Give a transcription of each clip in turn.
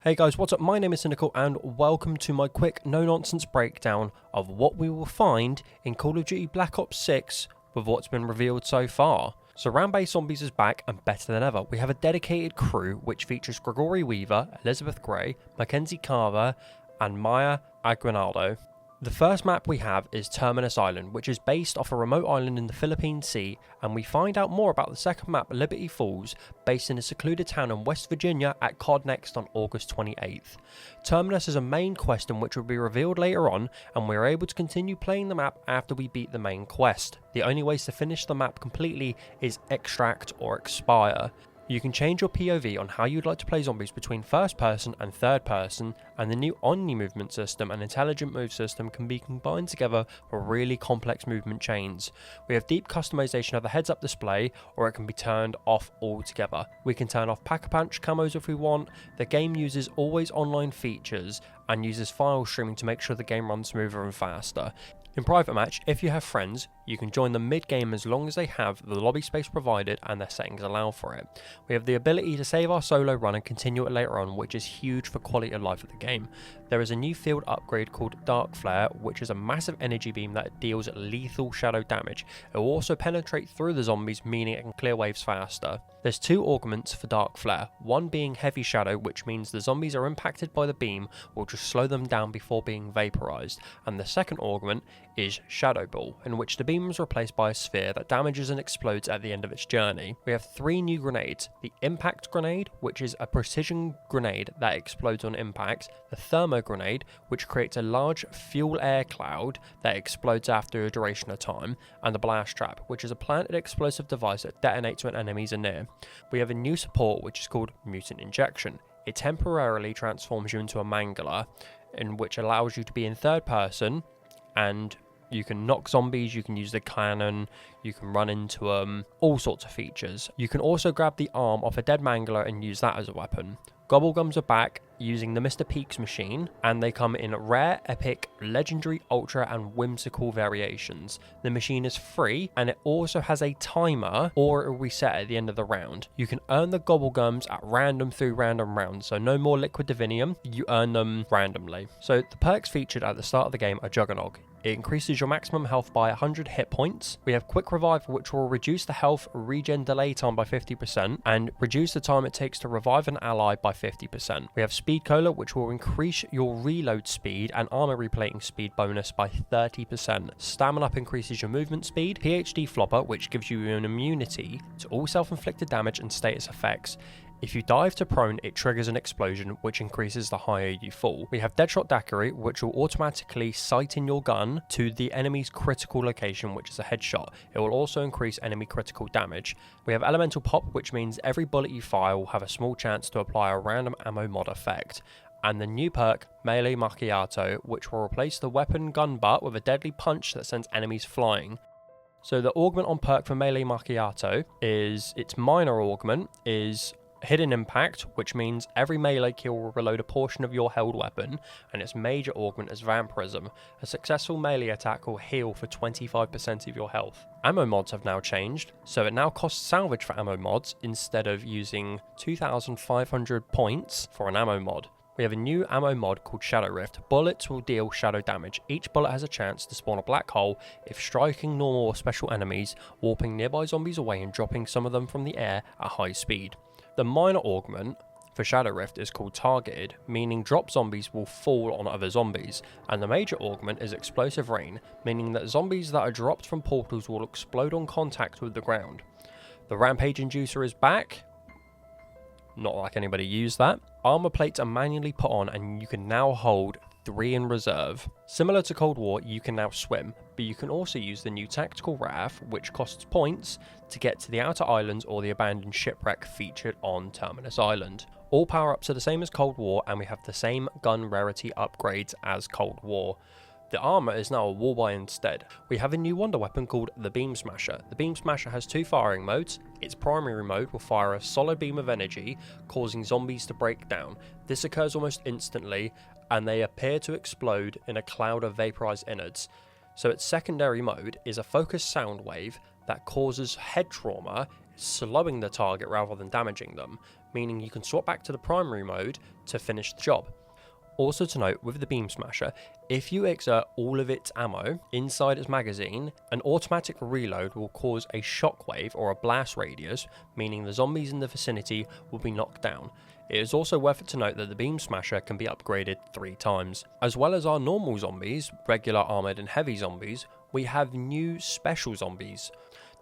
Hey guys, what's up? My name is Cynical and welcome to my quick no-nonsense breakdown of what we will find in Call of Duty Black Ops 6 with what's been revealed so far. So Rampage Zombies is back and better than ever. We have a dedicated crew which features Gregory Weaver, Elizabeth Gray, Mackenzie Carver and Maya Aguinaldo. The first map we have is Terminus Island, which is based off a remote island in the Philippine Sea, and we find out more about the second map, Liberty Falls, based in a secluded town in West Virginia at COD Next on August 28th. Terminus is a main quest in which will be revealed later on, and we are able to continue playing the map after we beat the main quest. The only ways to finish the map completely is extract or expire. You can change your POV on how you'd like to play zombies between first person and third person, and the new Omni movement system and intelligent move system can be combined together for really complex movement chains. We have deep customization of the heads up display, or it can be turned off altogether. We can turn off Pack-a-Punch camos if we want. The game uses always online features and uses file streaming to make sure the game runs smoother and faster. In private match, if you have friends, you can join them mid-game as long as they have the lobby space provided and their settings allow for it. We have the ability to save our solo run and continue it later on, which is huge for quality of life of the game. There is a new field upgrade called Dark Flare, which is a massive energy beam that deals lethal shadow damage. It will also penetrate through the zombies, meaning it can clear waves faster. There's two augments for Dark Flare, one being Heavy Shadow, which means the zombies are impacted by the beam will just slow them down before being vaporized, and the second augment is Shadow Ball, in which the beam is replaced by a sphere that damages and explodes at the end of its journey. We have three new grenades: the Impact Grenade, which is a precision grenade that explodes on impact, the Thermo Grenade, which creates a large fuel air cloud that explodes after a duration of time, and the Blast Trap, which is a planted explosive device that detonates when enemies are near. We have a new support which is called Mutant Injection. It temporarily transforms you into a mangler, in which allows you to be in third person, and you can knock zombies, you can use the cannon, you can run into them, all sorts of features. You can also grab the arm off a dead mangler and use that as a weapon. Gobblegums are back using the Mr. Peaks machine, and they come in rare, epic, legendary, ultra and whimsical variations. The machine is free and it also has a timer, or it will reset at the end of the round. You can earn the Gobblegums at random through random rounds, so no more liquid divinium, you earn them randomly. So the perks featured at the start of the game are Juggernog. It increases your maximum health by 100 hit points. We have Quick Revive, which will reduce the health regen delay time by 50% and reduce the time it takes to revive an ally by 50%. We have Speed Cola, which will increase your reload speed and armor replating speed bonus by 30%. Stamina Up increases your movement speed. PhD Flopper, which gives you an immunity to all self-inflicted damage and status effects. If you dive to prone, it triggers an explosion, which increases the higher you fall. We have Deadshot Daiquiri, which will automatically sight in your gun to the enemy's critical location, which is a headshot. It will also increase enemy critical damage. We have Elemental Pop, which means every bullet you fire will have a small chance to apply a random ammo mod effect. And the new perk, Melee Makiato, which will replace the weapon gun butt with a deadly punch that sends enemies flying. So the augment on perk for Melee Makiato is, its minor augment is Hidden Impact, which means every melee kill will reload a portion of your held weapon, and its major augment is Vampirism. A successful melee attack will heal for 25% of your health. Ammo mods have now changed, so it now costs salvage for ammo mods instead of using 2,500 points for an ammo mod. We have a new ammo mod called Shadow Rift. Bullets will deal shadow damage. Each bullet has a chance to spawn a black hole if striking normal or special enemies, warping nearby zombies away and dropping some of them from the air at high speed. The minor augment for Shadow Rift is called Targeted, meaning drop zombies will fall on other zombies, and the major augment is Explosive Rain, meaning that zombies that are dropped from portals will explode on contact with the ground. The Rampage Inducer is back. Not like anybody used that. Armor plates are manually put on and you can now hold 3 in reserve. Similar to Cold War, you can now swim, but you can also use the new Tactical Raft, which costs points to get to the outer islands or the abandoned shipwreck featured on Terminus Island. All power-ups are the same as Cold War, and we have the same gun rarity upgrades as Cold War. The armor is now a wall buy instead. We have a new wonder weapon called the Beam Smasher. The Beam Smasher has two firing modes. Its primary mode will fire a solid beam of energy, causing zombies to break down. This occurs almost instantly, and they appear to explode in a cloud of vaporized innards. So its secondary mode is a focused sound wave that causes head trauma, slowing the target rather than damaging them, meaning you can swap back to the primary mode to finish the job. Also to note, with the Beam Smasher, if you exert all of its ammo inside its magazine, an automatic reload will cause a shockwave or a blast radius, meaning the zombies in the vicinity will be knocked down. It is also worth it to note that the Beam Smasher can be upgraded 3 times. As well as our normal zombies, regular armoured and heavy zombies, we have new special zombies.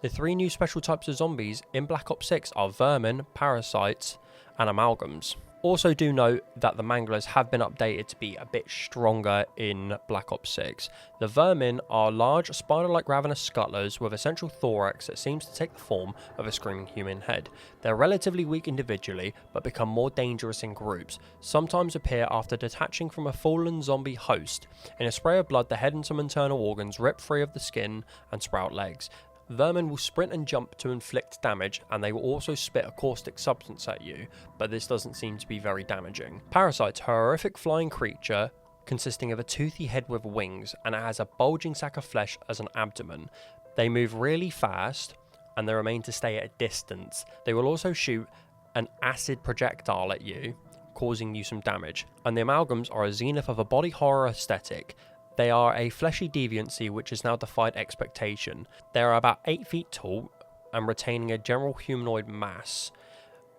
The 3 new special types of zombies in Black Ops 6 are vermin, parasites and amalgams. Also do note that the manglers have been updated to be a bit stronger in Black Ops 6. The vermin are large, spider-like ravenous scuttlers with a central thorax that seems to take the form of a screaming human head. They're relatively weak individually, but become more dangerous in groups, sometimes appear after detaching from a fallen zombie host. In a spray of blood, the head and some internal organs rip free of the skin and sprout legs. Vermin will sprint and jump to inflict damage, and they will also spit a caustic substance at you, but this doesn't seem to be very damaging. Parasites are a horrific flying creature consisting of a toothy head with wings, and it has a bulging sack of flesh as an abdomen. They move really fast, and they remain to stay at a distance. They will also shoot an acid projectile at you, causing you some damage. And the amalgams are a zenith of a body horror aesthetic. They are a fleshy deviancy which has now defied expectation. They are about 8 feet tall and retaining a general humanoid mass.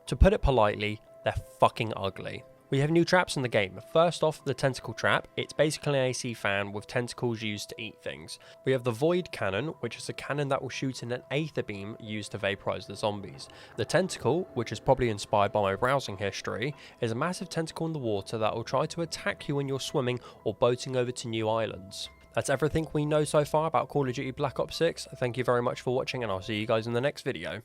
To put it politely, they're fucking ugly. We have new traps in the game. First off, the tentacle trap. It's basically an AC fan with tentacles used to eat things. We have the void cannon, which is a cannon that will shoot in an aether beam used to vaporize the zombies. The tentacle, which is probably inspired by my browsing history, is a massive tentacle in the water that will try to attack you when you're swimming or boating over to new islands. That's everything we know so far about Call of Duty Black Ops 6. Thank you very much for watching, and I'll see you guys in the next video.